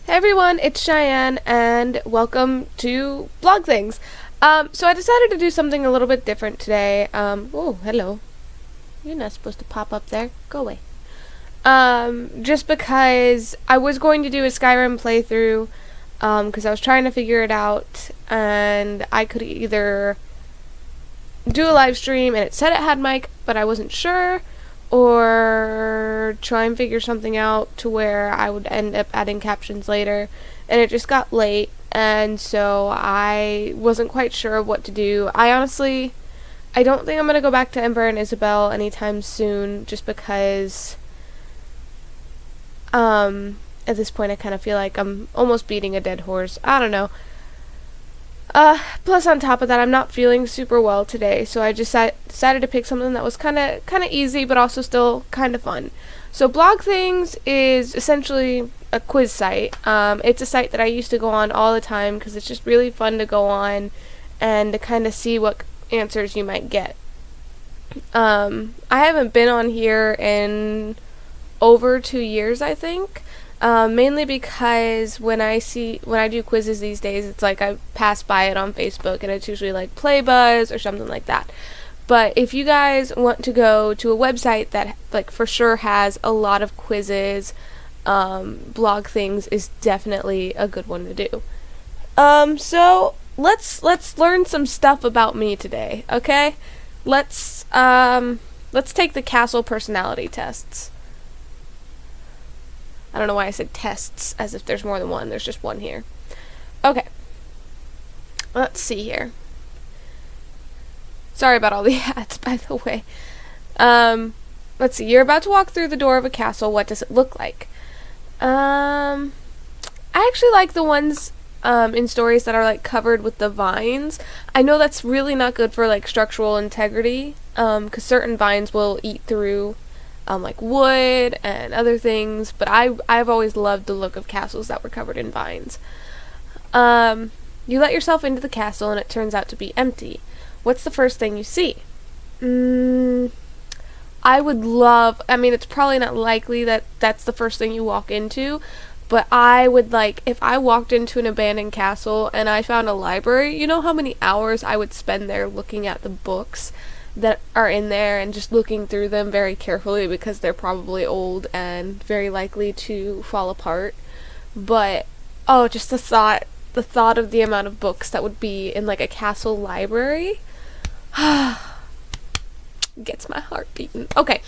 Hey everyone, it's Cheyenne, and welcome to Blogthings. So I decided to do something a little bit different today. Oh, hello. You're not supposed to pop up there. Go away. Just because I was going to do a Skyrim playthrough, because I was trying to figure it out, and I could either do a live stream, and it said it had mic, but I wasn't sure, or try and figure something out to where I would end up adding captions later, and it just got late, and so I wasn't quite sure what to do. I don't think I'm gonna go back to Ember and Isabel anytime soon, just because at this point I kind of feel like I'm almost beating a dead horse. I don't know. Plus on top of that, I'm not feeling super well today, so I just decided to pick something that was kind of easy, but also still kind of fun. So Blogthings is essentially a quiz site. It's a site that I used to go on all the time because it's just really fun to go on and to kind of see what answers you might get. I haven't been on here in over 2 years, I think. Mainly because when I do quizzes these days, it's like I pass by it on Facebook, and it's usually like Playbuzz or something like that. But if you guys want to go to a website that like for sure has a lot of quizzes, Blogthings is definitely a good one to do. So let's learn some stuff about me today, okay? Let's take the castle personality tests. I don't know why I said tests, as if there's more than one. There's just one here. Okay. Let's see here. Sorry about all the ads, by the way. Let's see. You're about to walk through the door of a castle. What does it look like? I actually like the ones in stories that are like covered with the vines. I know that's really not good for like structural integrity, because certain vines will eat through like wood and other things, but I've always loved the look of castles that were covered in vines. You let yourself into the castle and it turns out to be empty. What's the first thing you see? It's probably not likely that that's the first thing you walk into, but I would like, if I walked into an abandoned castle and I found a library, you know how many hours I would spend there looking at the books that are in there and just looking through them very carefully, because they're probably old and very likely to fall apart. But just the thought of the amount of books that would be in like a castle library gets my heart beating. Okay.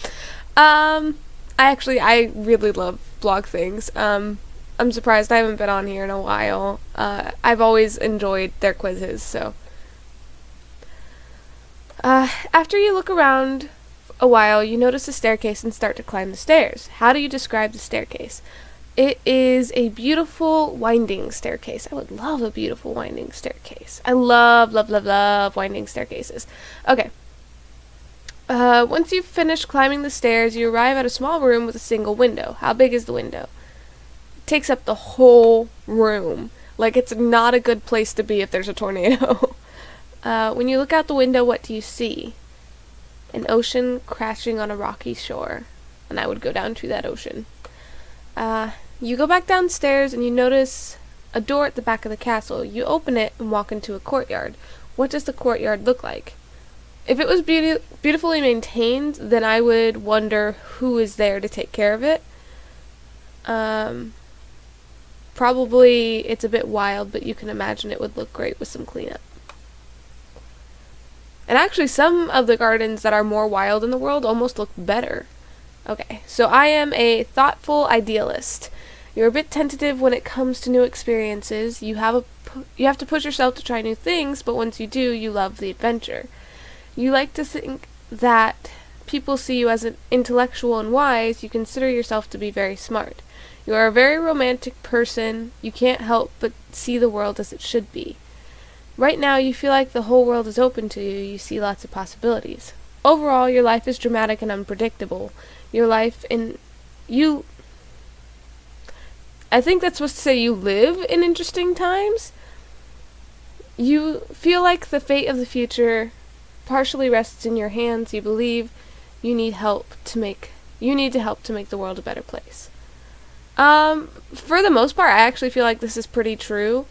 I really love Blogthings. I'm surprised I haven't been on here in a while. I've always enjoyed their quizzes, so after you look around a while, you notice a staircase and start to climb the stairs. How do you describe the staircase? It is a beautiful winding staircase. I would love a beautiful winding staircase. I love winding staircases. Okay. Once you've finished climbing the stairs, you arrive at a small room with a single window. How big is the window? It takes up the whole room. Like, it's not a good place to be if there's a tornado. When you look out the window, what do you see? An ocean crashing on a rocky shore. And I would go down to that ocean. You go back downstairs and you notice a door at the back of the castle. You open it and walk into a courtyard. What does the courtyard look like? If it was beautifully maintained, then I would wonder who is there to take care of it. Probably it's a bit wild, but you can imagine it would look great with some cleanup. And actually, some of the gardens that are more wild in the world almost look better. Okay, so I am a thoughtful idealist. You're a bit tentative when it comes to new experiences. You have to push yourself to try new things, but once you do, you love the adventure. You like to think that people see you as an intellectual and wise. You consider yourself to be very smart. You are a very romantic person. You can't help but see the world as it should be. Right now, you feel like the whole world is open to you. You see lots of possibilities. Overall, your life is dramatic and unpredictable. I think that's supposed to say you live in interesting times. You feel like the fate of the future partially rests in your hands. You believe you need to help to make the world a better place. For the most part, I actually feel like this is pretty true.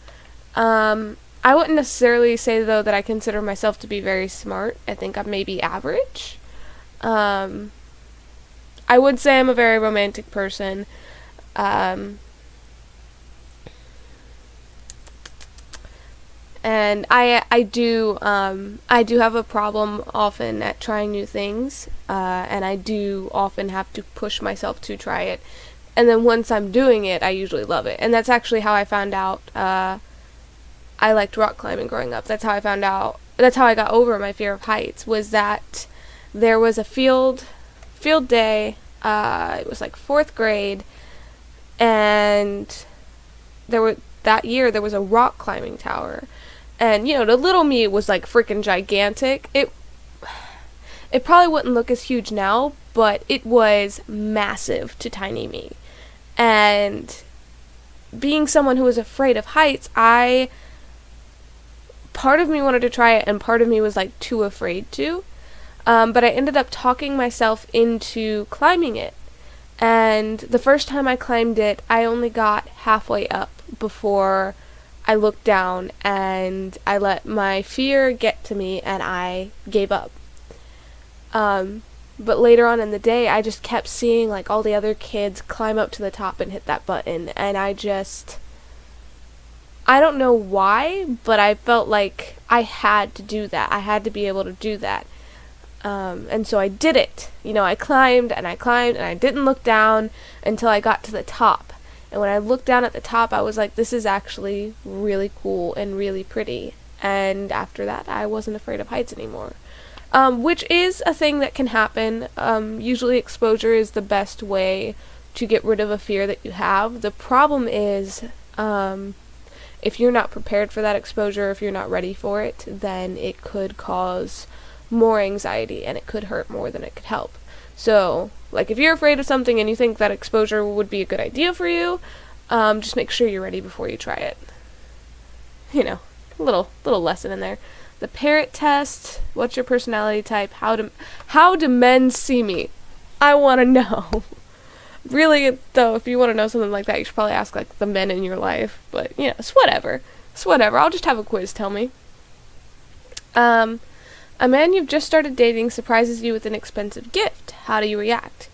I wouldn't necessarily say, though, that I consider myself to be very smart. I think I'm maybe average. I would say I'm a very romantic person. And I do have a problem often at trying new things, and I do often have to push myself to try it. And then once I'm doing it, I usually love it. And that's actually how I found out I liked rock climbing growing up. That's how I got over my fear of heights, was that there was a field day. It was like 4th grade, and that year there was a rock climbing tower. And, to little me, it was like freaking gigantic. It probably wouldn't look as huge now, but it was massive to tiny me. And being someone who was afraid of heights, part of me wanted to try it, and part of me was like too afraid to. But I ended up talking myself into climbing it. And the first time I climbed it, I only got halfway up before I looked down, and I let my fear get to me, and I gave up. But later on in the day, I just kept seeing like all the other kids climb up to the top and hit that button, and I don't know why, but I felt like I had to do that. I had to be able to do that. And so I did it. I climbed and I climbed, and I didn't look down until I got to the top. And when I looked down at the top, I was like, this is actually really cool and really pretty. And after that, I wasn't afraid of heights anymore. Which is a thing that can happen. Usually exposure is the best way to get rid of a fear that you have. The problem is, if you're not prepared for that exposure, if you're not ready for it, then it could cause more anxiety, and it could hurt more than it could help. So, like, if you're afraid of something and you think that exposure would be a good idea for you, just make sure you're ready before you try it. A little lesson in there. The parent test. What's your personality type? How do men see me? I want to know. Really, though, if you want to know something like that, you should probably ask, like, the men in your life. But, it's whatever. I'll just have a quiz tell me. A man you've just started dating surprises you with an expensive gift. How do you react?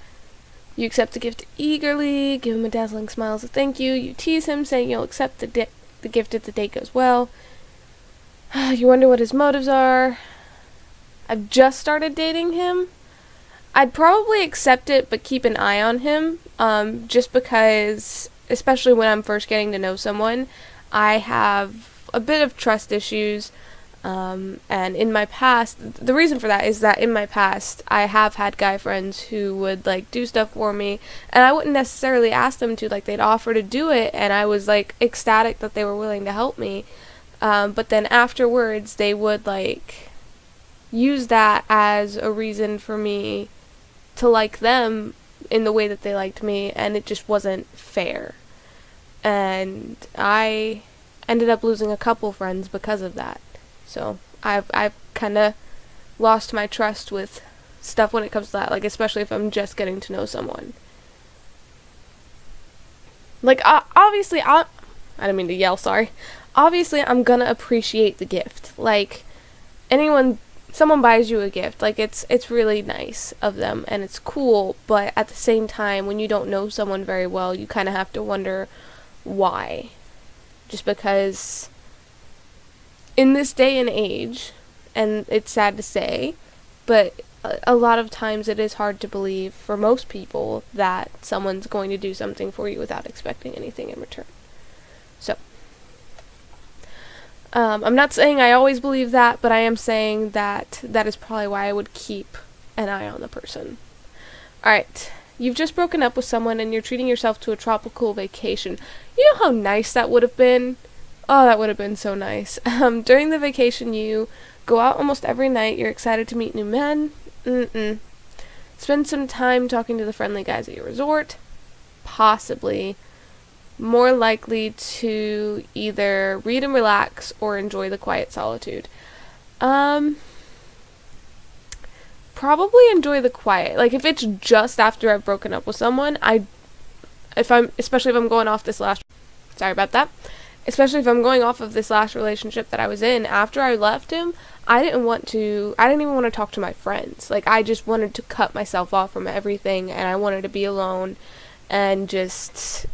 You accept the gift eagerly, give him a dazzling smile as a thank you. You tease him, saying you'll accept the gift if the date goes well. You wonder what his motives are. I've just started dating him. I'd probably accept it, but keep an eye on him, just because, especially when I'm first getting to know someone, I have a bit of trust issues. And in my past, the reason for that is that in my past, I have had guy friends who would, like, do stuff for me, and I wouldn't necessarily ask them to, like, they'd offer to do it, and I was, like, ecstatic that they were willing to help me, but then afterwards, they would, like, use that as a reason for me to like them in the way that they liked me, and it just wasn't fair, and I ended up losing a couple friends because of that. So I've kind of lost my trust with stuff when it comes to that, like, especially if I'm just getting to know someone. Like, obviously, I didn't mean to yell, sorry. Obviously, I'm gonna appreciate the gift. Like, someone buys you a gift, like, it's really nice of them, and it's cool, but at the same time, when you don't know someone very well, you kind of have to wonder why. Just because in this day and age, and it's sad to say, but a lot of times it is hard to believe for most people that someone's going to do something for you without expecting anything in return. So, I'm not saying I always believe that, but I am saying that that is probably why I would keep an eye on the person. Alright, you've just broken up with someone and you're treating yourself to a tropical vacation. You know how nice that would have been? Oh, that would have been so nice. During the vacation, you go out almost every night. You're excited to meet new men. Spend some time talking to the friendly guys at your resort. Possibly. More likely to either read and relax or enjoy the quiet solitude. Probably enjoy the quiet. Like, if it's just after I've broken up with someone, especially if I'm going off this last, sorry about that, especially if I'm going off of this last relationship that I was in, after I left him, I didn't even want to talk to my friends. Like, I just wanted to cut myself off from everything, and I wanted to be alone and just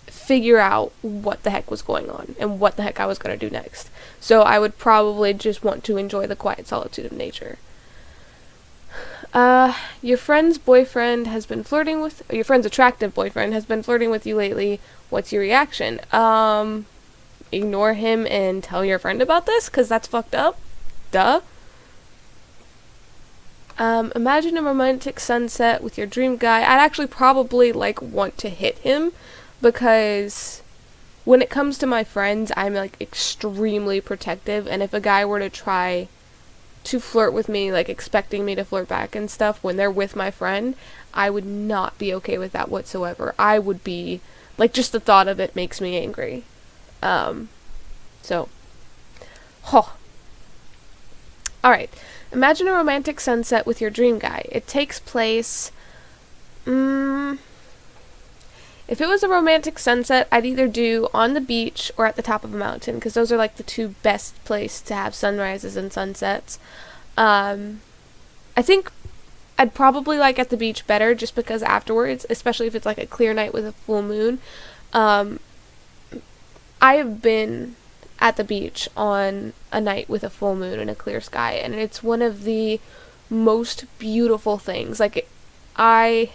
figure out what the heck was going on and what the heck I was going to do next. So I would probably just want to enjoy the quiet solitude of nature. Your friend's boyfriend has been flirting with, or your friend's attractive boyfriend has been flirting with you lately. What's your reaction? Ignore him and tell your friend about this, because that's fucked up. Duh. Imagine a romantic sunset with your dream guy. I'd actually probably, want to hit him, because when it comes to my friends, I'm, extremely protective, and if a guy were to try to flirt with me, expecting me to flirt back and stuff when they're with my friend, I would not be okay with that whatsoever. I would be, just the thought of it makes me angry. Alright. Imagine a romantic sunset with your dream guy. It takes place, if it was a romantic sunset, I'd either do on the beach or at the top of a mountain, because those are, the two best places to have sunrises and sunsets. I think I'd probably like at the beach better, just because afterwards, especially if it's, a clear night with a full moon, I have been at the beach on a night with a full moon and a clear sky, and it's one of the most beautiful things. I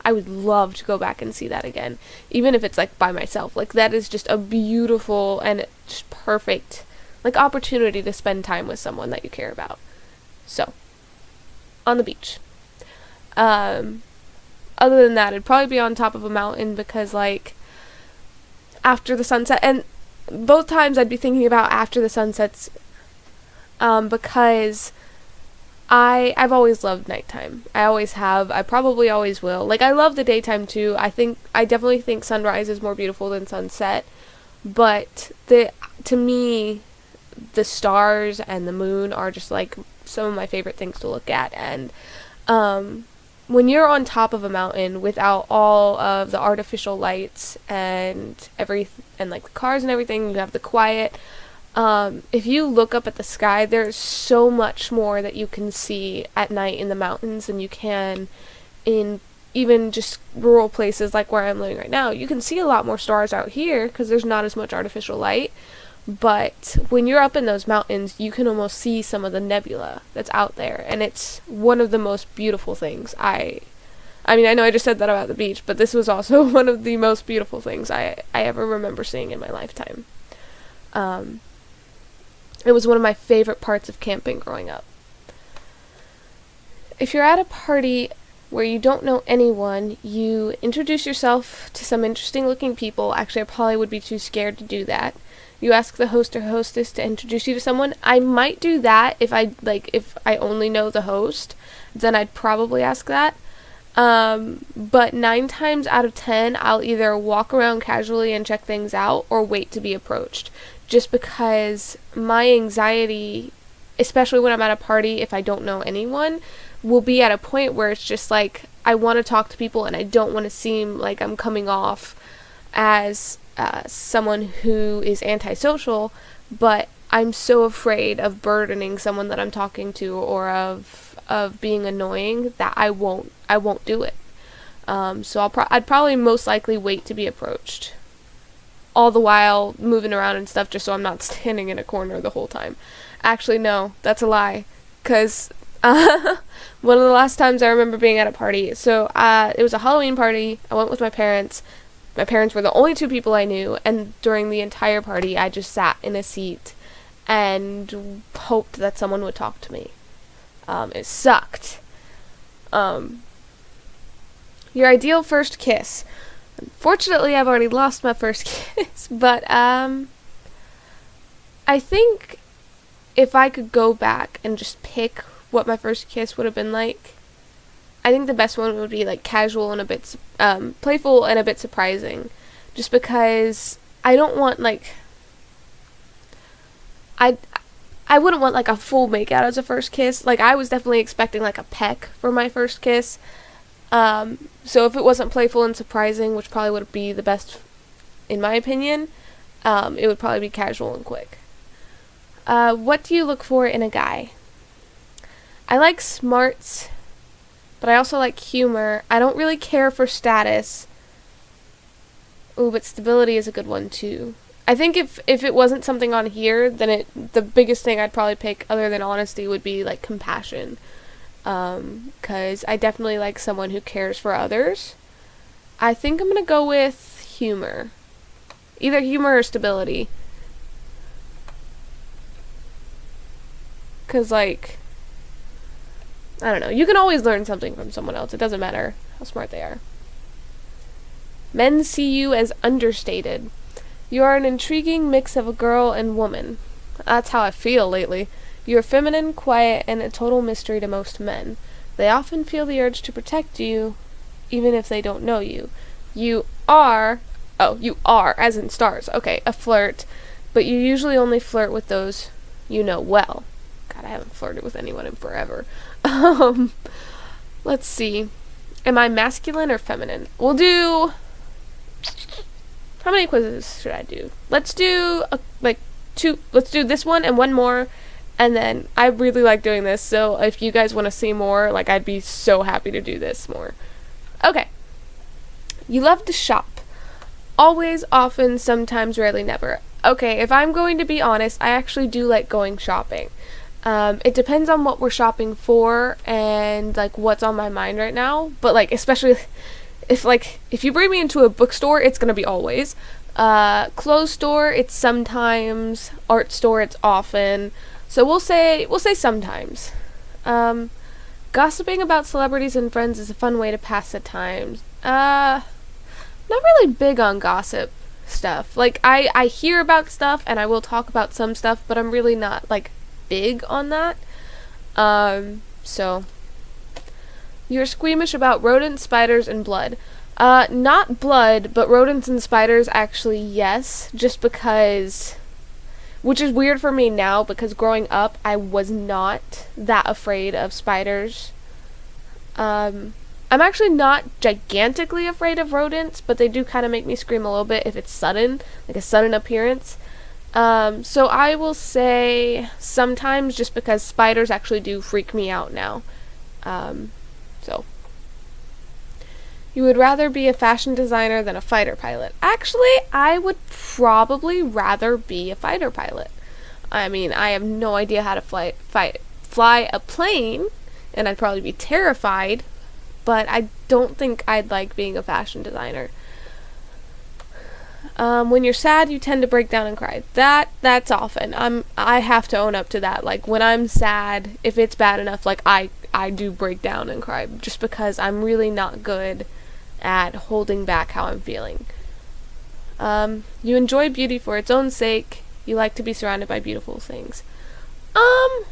would love to go back and see that again, even if it's by myself. That is just a beautiful and just perfect opportunity to spend time with someone that you care about. So, on the beach. Other than that, it'd probably be on top of a mountain, because after the sunset, and both times I'd be thinking about after the sunsets, because I've always loved nighttime. I always have. I probably always will. I love the daytime too. I definitely think sunrise is more beautiful than sunset, but to me, the stars and the moon are just some of my favorite things to look at. And when you're on top of a mountain without all of the artificial lights and the cars and everything, you have the quiet. If you look up at the sky, there's so much more that you can see at night in the mountains than you can in even just rural places like where I'm living right now. You can see a lot more stars out here because there's not as much artificial light. But when you're up in those mountains, you can almost see some of the nebula that's out there, and it's one of the most beautiful things. I know I just said that about the beach, but this was also one of the most beautiful things I ever remember seeing in my lifetime. It was one of my favorite parts of camping growing up. If you're at a party where you don't know anyone, you introduce yourself to some interesting looking people. Actually, I probably would be too scared to do that. You ask the host or hostess to introduce you to someone. I might do that if I only know the host, then I'd probably ask that. But 9 times out of 10, I'll either walk around casually and check things out or wait to be approached. Just because my anxiety, especially when I'm at a party, if I don't know anyone, will be at a point where it's just I want to talk to people and I don't want to seem like I'm coming off as someone who is antisocial, but I'm so afraid of burdening someone that I'm talking to or of being annoying that I won't do it. So I'd probably most likely wait to be approached, all the while moving around and stuff, just so I'm not standing in a corner the whole time. Actually, no, that's a lie, because one of the last times I remember being at a party, so it was a Halloween party. I went with my parents. My parents were the only 2 people I knew, and during the entire party, I just sat in a seat and hoped that someone would talk to me. It sucked. Your ideal first kiss. Unfortunately, I've already lost my first kiss, but I think if I could go back and just pick what my first kiss would have been like, I think the best one would be casual and a bit playful and a bit surprising, just because I don't want I wouldn't want a full makeout as a first kiss. I was definitely expecting a peck for my first kiss, So if it wasn't playful and surprising, which probably would be the best in my opinion, it would probably be casual and quick. What do you look for in a guy? I like smarts, but I also like humor. I don't really care for status. Ooh, but stability is a good one too. I think if it wasn't something on here, then the biggest thing I'd probably pick other than honesty would be like compassion. 'Cause I definitely like someone who cares for others. I think I'm gonna go with humor. Either humor or stability. 'Cause like, I don't know, you can always learn something from someone else. It doesn't matter how smart they are. Men see you as understated. You are an intriguing mix of a girl and woman. That's how I feel lately. You are feminine, quiet, and a total mystery to most men. They often feel the urge to protect you, even if they don't know you. You are, as in stars, okay, a flirt, but you usually only flirt with those you know well. God, I haven't flirted with anyone in forever. Let's see. Am I masculine or feminine? We'll do... How many quizzes should I do? Let's do, two. Let's do this one and one more. And then, I really like doing this, so if you guys want to see more, like, I'd be so happy to do this more. Okay. You love to shop. Always, often, sometimes, rarely, never. Okay, if I'm going to be honest, I actually do like going shopping. It depends on what we're shopping for and, like, what's on my mind right now. But, like, especially if you bring me into a bookstore, it's gonna be always. Clothes store, it's sometimes. Art store, it's often. So we'll say sometimes. Gossiping about celebrities and friends is a fun way to pass the time. Not really big on gossip stuff. Like, I hear about stuff and I will talk about some stuff, but I'm really not, like, big on that. So... You're squeamish about rodents, spiders, and blood. Not blood, but rodents and spiders, actually, yes. Just because... Which is weird for me now, because growing up, I was not that afraid of spiders. I'm actually not gigantically afraid of rodents, but they do kind of make me scream a little bit if it's sudden, like a sudden appearance. So I will say sometimes, just because spiders actually do freak me out now. So, you would rather be a fashion designer than a fighter pilot. Actually, I would probably rather be a fighter pilot. I mean, I have no idea how to fly a plane, and I'd probably be terrified, but I don't think I'd like being a fashion designer. When you're sad, you tend to break down and cry. That's often. I have to own up to that. Like, when I'm sad, if it's bad enough, like, I do break down and cry, just because I'm really not good at holding back how I'm feeling. You enjoy beauty for its own sake. You like to be surrounded by beautiful things. Yeah,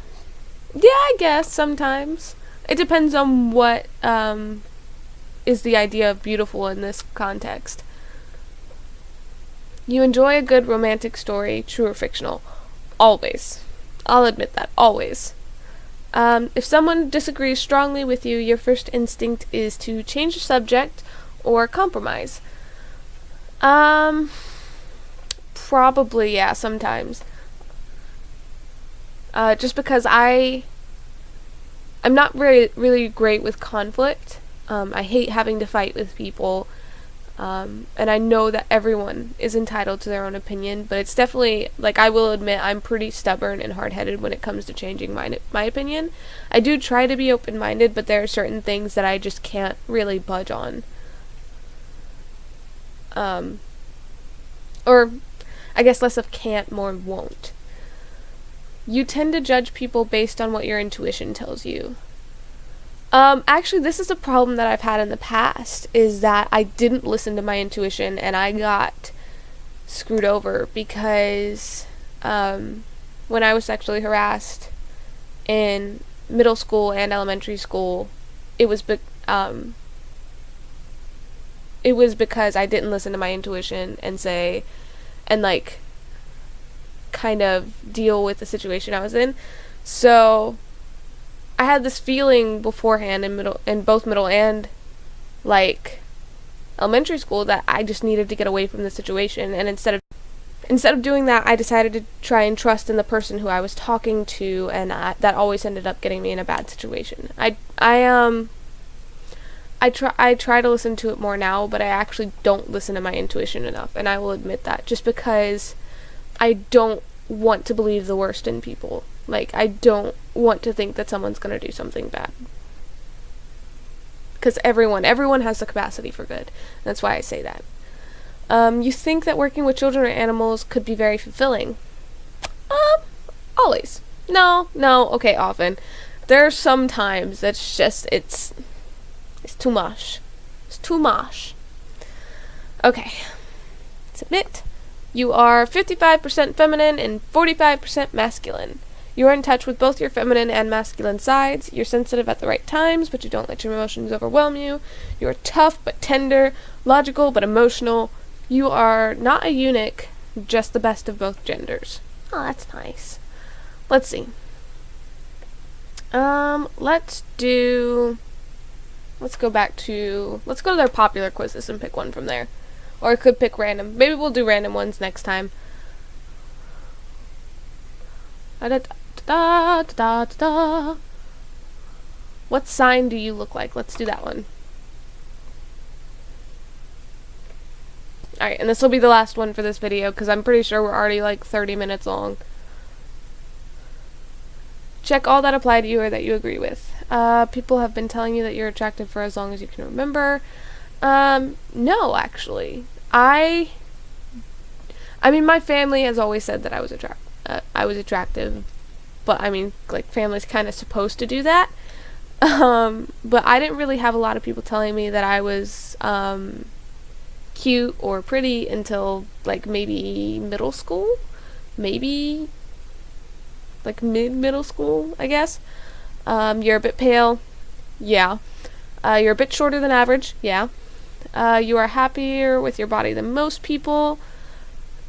I guess sometimes. It depends on what is the idea of beautiful in this context. You enjoy a good romantic story, true or fictional. Always. I'll admit that. Always. If someone disagrees strongly with you, your first instinct is to change the subject or compromise. Probably, yeah, sometimes. Just because I'm not really great with conflict. I hate having to fight with people. And I know that everyone is entitled to their own opinion, but it's definitely, like, I will admit I'm pretty stubborn and hard-headed when it comes to changing my opinion. I do try to be open-minded, but there are certain things that I just can't really budge on. Or, I guess less of can't, more won't. You tend to judge people based on what your intuition tells you. Actually, this is a problem that I've had in the past, is that I didn't listen to my intuition, and I got screwed over because, when I was sexually harassed in middle school and elementary school, it was because I didn't listen to my intuition and like, kind of deal with the situation I was in. So I had this feeling beforehand in both middle and like elementary school, that I just needed to get away from the situation, and instead of doing that, I decided to try and trust in the person who I was talking to, and that always ended up getting me in a bad situation. I try to listen to it more now, but I actually don't listen to my intuition enough, and I will admit that, just because I don't want to believe the worst in people. Like, I don't want to think that someone's going to do something bad. Because everyone has the capacity for good. That's why I say that. You think that working with children or animals could be very fulfilling? Always. No, okay, often. There are some times that's just, it's too much. It's too much. Okay. Submit. You are 55% feminine and 45% masculine. You are in touch with both your feminine and masculine sides. You're sensitive at the right times, but you don't let your emotions overwhelm you. You are tough but tender, logical but emotional. You are not a eunuch, just the best of both genders. Oh, that's nice. Let's see. Let's go to their popular quizzes and pick one from there. Or I could pick random. Maybe we'll do random ones next time. What sign do you look like? Let's do that one. Alright, and this will be the last one for this video, because I'm pretty sure we're already like 30 minutes long. Check all that apply to you or that you agree with. People have been telling you that you're attractive for as long as you can remember. No, actually. I mean, my family has always said that I was attractive, but I mean, like, family's kind of supposed to do that. But I didn't really have a lot of people telling me that I was, cute or pretty until, like, maybe middle school? Maybe, like, mid-middle school, I guess. You're a bit pale. Yeah. You're a bit shorter than average. Yeah. You are happier with your body than most people.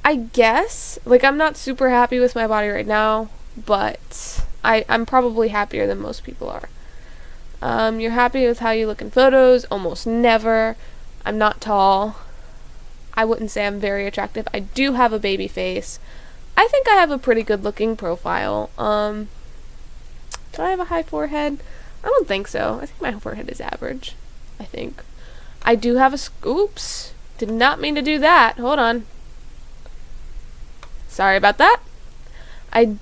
I guess. Like, I'm not super happy with my body right now, but I'm probably happier than most people are. You're happy with how you look in photos. Almost never. I'm not tall. I wouldn't say I'm very attractive. I do have a baby face. I think I have a pretty good looking profile. Do I have a high forehead? I don't think so. I think my forehead is average. I think. I do have oops. Did not mean to do that. Hold on. Sorry about that. I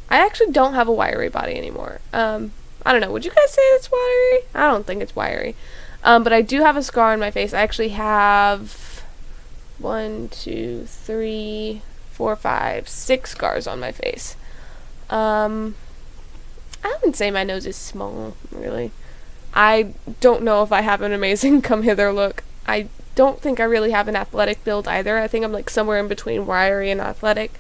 actually don't have a wiry body anymore. I don't know. Would you guys say it's wiry? I don't think it's wiry. But I do have a scar on my face. I actually have 1, 2, 3, 4, 5, 6 scars on my face. I wouldn't say my nose is small, really. I don't know if I have an amazing come hither look. I don't think I really have an athletic build either. I think I'm like somewhere in between wiry and athletic.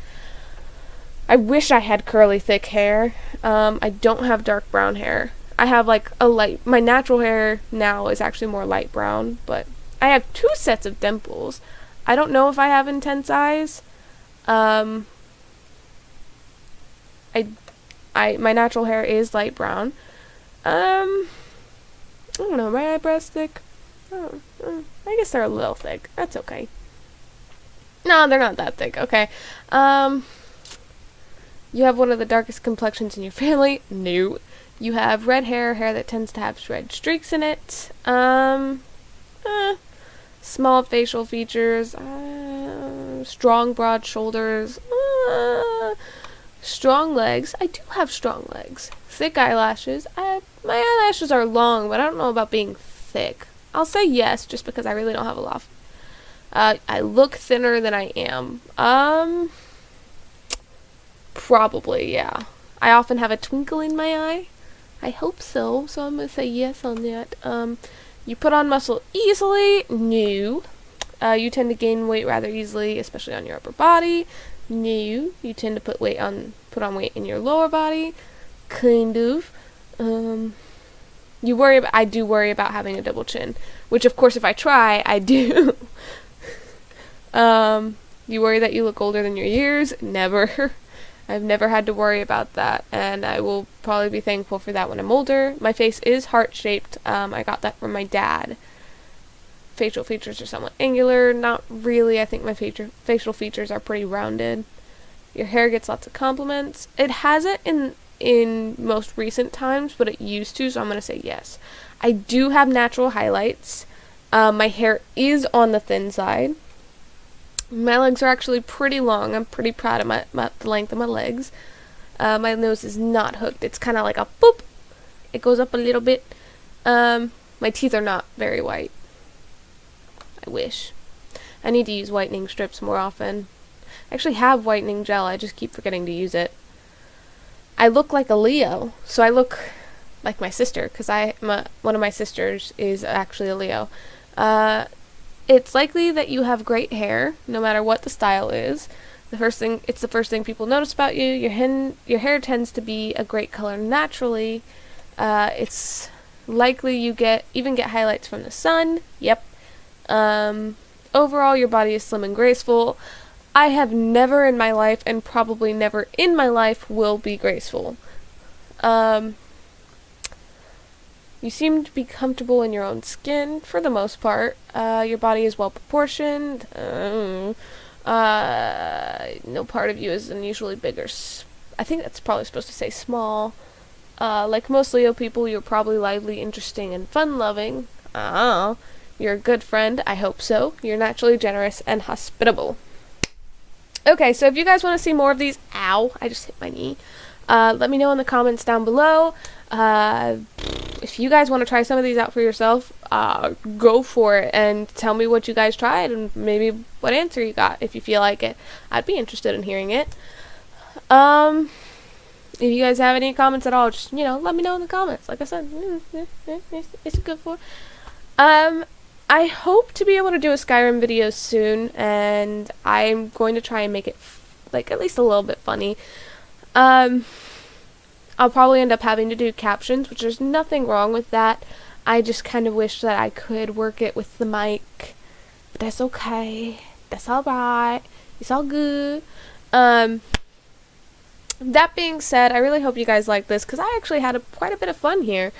I wish I had curly thick hair. I don't have dark brown hair. I have like my natural hair now is actually more light brown, but I have 2 sets of dimples. I don't know if I have intense eyes. My natural hair is light brown. I don't know, my eyebrows thick? I guess they're a little thick. That's okay. No, they're not that thick. Okay. You have one of the darkest complexions in your family. No. You have red hair that tends to have red streaks in it. Small facial features. Strong, broad shoulders. Strong legs. I do have strong legs. Thick eyelashes. My eyelashes are long, but I don't know about being thick. I'll say yes, just because I really don't have a lot. I look thinner than I am. Probably, yeah. I often have a twinkle in my eye. I hope so, so I'm gonna say yes on that. You put on muscle easily? No. You tend to gain weight rather easily, especially on your upper body. No. You tend to put on weight in your lower body. Kind of. I do worry about having a double chin, which of course if I try, I do. You worry that you look older than your years? Never. I've never had to worry about that, and I will probably be thankful for that when I'm older. My face is heart-shaped. I got that from my dad. Facial features are somewhat angular. Not really. I think my facial features are pretty rounded. Your hair gets lots of compliments. It hasn't in most recent times, but it used to, so I'm going to say yes. I do have natural highlights. My hair is on the thin side. My legs are actually pretty long. I'm pretty proud of the length of my legs. My nose is not hooked. It's kind of like a boop. It goes up a little bit. My teeth are not very white. I wish. I need to use whitening strips more often. I actually have whitening gel. I just keep forgetting to use it. I look like a Leo. So I look like my sister, because one of my sisters is actually a Leo. It's likely that you have great hair, no matter what the style is. It's the first thing people notice about you. Your hair tends to be a great color naturally. It's likely you even get highlights from the sun. Yep. Overall, your body is slim and graceful. I have never in my life, and probably never in my life, will be graceful. You seem to be comfortable in your own skin, for the most part. Your body is well proportioned. No part of you is unusually big or I think that's probably supposed to say small. Like most Leo people, you're probably lively, interesting, and fun-loving. You're a good friend. I hope so. You're naturally generous and hospitable. Okay, so if you guys want to see more of these, ow, I just hit my knee. Let me know in the comments down below. If you guys want to try some of these out for yourself, go for it and tell me what you guys tried and maybe what answer you got if you feel like it. I'd be interested in hearing it. If you guys have any comments at all, just, let me know in the comments. Like I said, it's good for. I hope to be able to do a Skyrim video soon, and I'm going to try and make it at least a little bit funny. I'll probably end up having to do captions, which there's nothing wrong with that. I just kind of wish that I could work it with the mic, but that's okay. That's alright. It's all good. That being said, I really hope you guys like this, because I actually had quite a bit of fun here.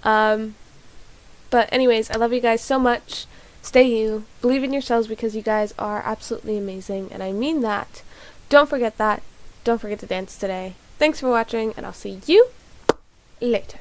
But anyways, I love you guys so much. Stay you. Believe in yourselves, because you guys are absolutely amazing, and I mean that. Don't forget that. Don't forget to dance today. Thanks for watching, and I'll see you later.